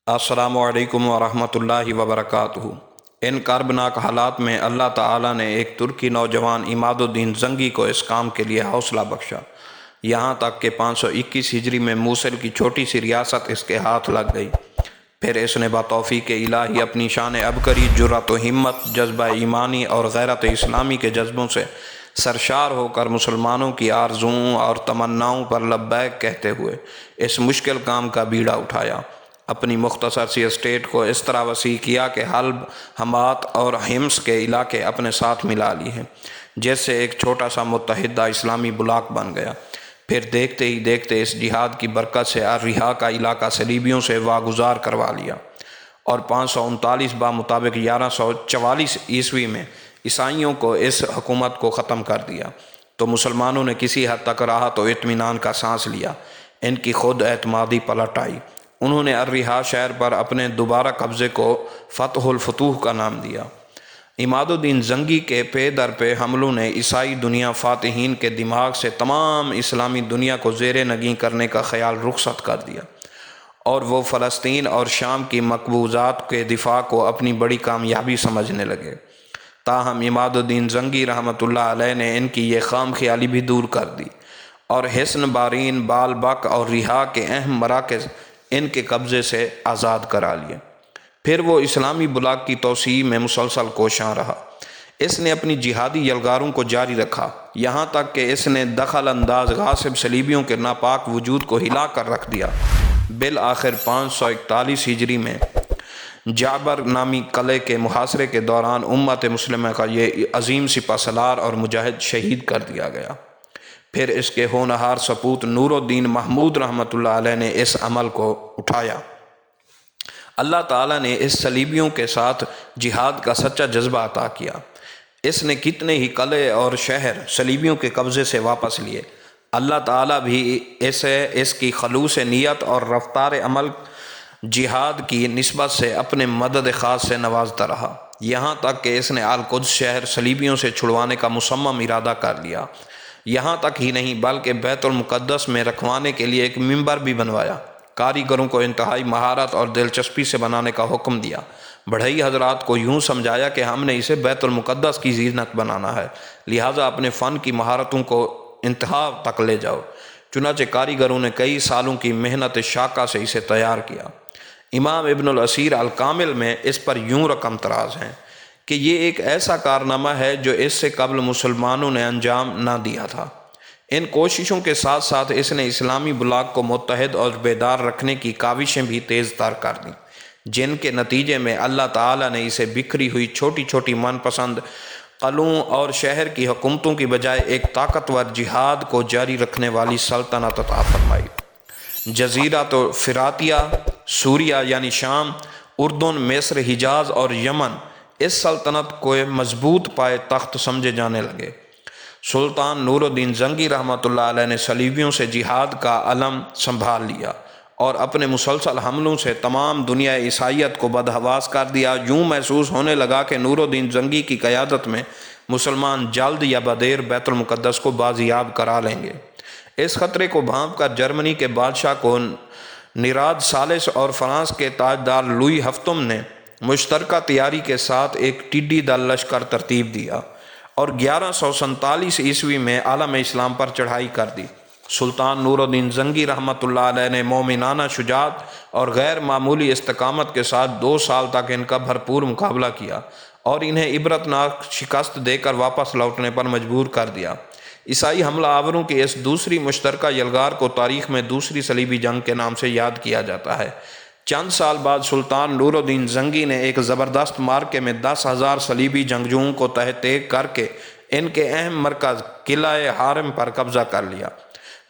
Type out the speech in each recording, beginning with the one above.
السلام علیکم ورحمۃ اللہ وبرکاتہ۔ ان کربناک حالات میں اللہ تعالیٰ نے ایک ترکی نوجوان عماد الدین زنگی کو اس کام کے لیے حوصلہ بخشا، یہاں تک کہ 521 ہجری میں موصل کی چھوٹی سی ریاست اس کے ہاتھ لگ گئی۔ پھر اس نے بتوفیق الہی اپنی شان عبقری، جرأت و ہمت، جذبہ ایمانی اور غیرت اسلامی کے جذبوں سے سرشار ہو کر مسلمانوں کی آرزوؤں اور تمناؤں پر لبیک کہتے ہوئے اس مشکل کام کا بیڑا اٹھایا۔ اپنی مختصر سی اسٹیٹ کو اس طرح وسیع کیا کہ حلب، حمات اور حمص کے علاقے اپنے ساتھ ملا لیے ہیں، جس سے ایک چھوٹا سا متحدہ اسلامی بلاک بن گیا۔ پھر دیکھتے ہی دیکھتے اس جہاد کی برکت سے الرہا کا علاقہ صلیبیوں سے واگزار کروا لیا، اور 539 بمطابق 1144 عیسوی میں عیسائیوں کو اس حکومت کو ختم کر دیا۔ تو مسلمانوں نے کسی حد تک راحت و اطمینان کا سانس لیا۔ ان کی خود اعتمادی پلٹ آئی۔ انہوں نے الرہا شہر پر اپنے دوبارہ قبضے کو فتح الفتوح کا نام دیا۔ عماد الدین زنگی کے پے در پے حملوں نے عیسائی دنیا فاتحین کے دماغ سے تمام اسلامی دنیا کو زیر نگیں کرنے کا خیال رخصت کر دیا، اور وہ فلسطین اور شام کی مقبوضات کے دفاع کو اپنی بڑی کامیابی سمجھنے لگے۔ تاہم عماد الدین زنگی رحمۃ اللہ علیہ نے ان کی یہ خام خیالی بھی دور کر دی، اور حصن بارین، بال بک اور رہا کے اہم مراکز ان کے قبضے سے آزاد کرا لیے۔ پھر وہ اسلامی بلاک کی توسیع میں مسلسل کوشاں رہا۔ اس نے اپنی جہادی یلغاروں کو جاری رکھا، یہاں تک کہ اس نے دخل انداز غاصب صلیبیوں کے ناپاک وجود کو ہلا کر رکھ دیا۔ بالآخر 541 ہجری میں جعبر نامی قلعے کے محاصرے کے دوران امت مسلمہ کا یہ عظیم سپہ سالار اور مجاہد شہید کر دیا گیا۔ پھر اس کے ہونہار سپوت نور الدین محمود رحمۃ اللہ علیہ نے اس عمل کو اٹھایا۔ اللہ تعالیٰ نے اس صلیبیوں کے ساتھ جہاد کا سچا جذبہ عطا کیا۔ اس نے کتنے ہی قلعے اور شہر صلیبیوں کے قبضے سے واپس لیے۔ اللہ تعالیٰ بھی اسے اس کی خلوص نیت اور رفتار عمل جہاد کی نسبت سے اپنے مدد خاص سے نوازتا رہا، یہاں تک کہ اس نے القدس شہر صلیبیوں سے چھڑوانے کا مصمم ارادہ کر لیا۔ یہاں تک ہی نہیں بلکہ بیت المقدس میں رکھوانے کے لیے ایک منبر بھی بنوایا۔ کاریگروں کو انتہائی مہارت اور دلچسپی سے بنانے کا حکم دیا۔ بڑھئی حضرات کو یوں سمجھایا کہ ہم نے اسے بیت المقدس کی زینت بنانا ہے، لہٰذا اپنے فن کی مہارتوں کو انتہا تک لے جاؤ۔ چنانچہ کاریگروں نے کئی سالوں کی محنت شاقہ سے اسے تیار کیا۔ امام ابن الاسیر الکامل میں اس پر یوں رقم تراز ہیں کہ یہ ایک ایسا کارنامہ ہے جو اس سے قبل مسلمانوں نے انجام نہ دیا تھا۔ ان کوششوں کے ساتھ ساتھ اس نے اسلامی بلاک کو متحد اور بیدار رکھنے کی کاوشیں بھی تیز تر کر دیں، جن کے نتیجے میں اللہ تعالیٰ نے اسے بکھری ہوئی چھوٹی چھوٹی من پسند قلعوں اور شہر کی حکومتوں کی بجائے ایک طاقتور جہاد کو جاری رکھنے والی سلطنت عطا فرمائی۔ جزیرۃ فراتیہ، سوریہ یعنی شام، اردن، مصر، حجاز اور یمن اس سلطنت کو مضبوط پائے تخت سمجھے جانے لگے۔ سلطان نور الدین زنگی رحمۃ اللہ علیہ نے صلیبیوں سے جہاد کا علم سنبھال لیا اور اپنے مسلسل حملوں سے تمام دنیا عیسائیت کو بدحواس کر دیا۔ یوں محسوس ہونے لگا کہ نور الدین زنگی کی قیادت میں مسلمان جلد یا بدیر بیت المقدس کو بازیاب کرا لیں گے۔ اس خطرے کو بھانپ کر جرمنی کے بادشاہ کو نیراد ثالث اور فرانس کے تاجدار لوئی ہفتم نے مشترکہ تیاری کے ساتھ ایک ٹڈی دل لشکر ترتیب دیا اور 1147 عیسوی میں عالم اسلام پر چڑھائی کر دی۔ سلطان نور الدین زنگی رحمۃ اللہ علیہ نے مومنانہ شجاعت اور غیر معمولی استقامت کے ساتھ 2 سال تک ان کا بھرپور مقابلہ کیا اور انہیں عبرتناک شکست دے کر واپس لوٹنے پر مجبور کر دیا۔ عیسائی حملہ آوروں کی اس دوسری مشترکہ یلغار کو تاریخ میں دوسری صلیبی جنگ کے نام سے یاد کیا جاتا ہے۔ چند سال بعد سلطان نور الدین زنگی نے ایک زبردست معرکے میں 10,000 صلیبی جنگجوؤں کو تہ تیگ کر کے ان کے اہم مرکز قلعہ حارم پر قبضہ کر لیا۔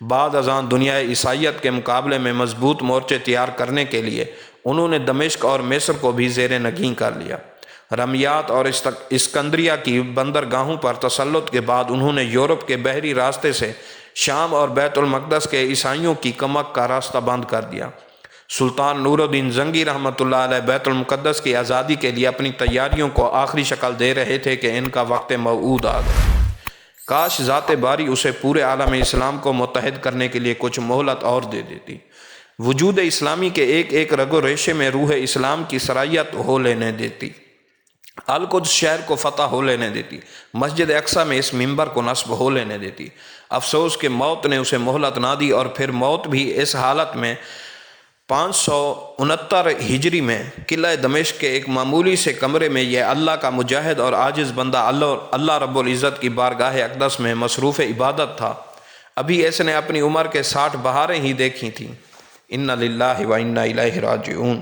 بعد ازاں دنیا عیسائیت کے مقابلے میں مضبوط مورچے تیار کرنے کے لیے انہوں نے دمشق اور مصر کو بھی زیر نگیں کر لیا۔ رمیات اور اسکندریہ کی بندرگاہوں پر تسلط کے بعد انہوں نے یورپ کے بحری راستے سے شام اور بیت المقدس کے عیسائیوں کی کمک کا راستہ بند کر دیا۔ سلطان نور الدین زنگی رحمۃ اللہ علیہ بیت المقدس کی آزادی کے لیے اپنی تیاریوں کو آخری شکل دے رہے تھے کہ ان کا وقت موعود آ گیا۔ کاش ذات باری اسے پورے عالم اسلام کو متحد کرنے کے لیے کچھ مہلت اور دے دیتی۔ وجود اسلامی کے ایک ایک رگ و ریشے میں روح اسلام کی سرایت ہو لینے دیتی، القدس شہر کو فتح ہو لینے دیتی، مسجد اقصیٰ میں اس منبر کو نصب ہو لینے دیتی۔ افسوس کہ موت نے اسے مہلت نہ دی، اور پھر موت بھی اس حالت میں 569 ہجری میں قلعہ دمشق کے ایک معمولی سے کمرے میں یہ اللہ کا مجاہد اور عاجز بندہ اللہ رب العزت کی بارگاہ اقدس میں مصروف عبادت تھا۔ ابھی اس نے اپنی عمر کے 60 بہاریں ہی دیکھی تھیں۔ انا للہ و انا الیہ راجعون۔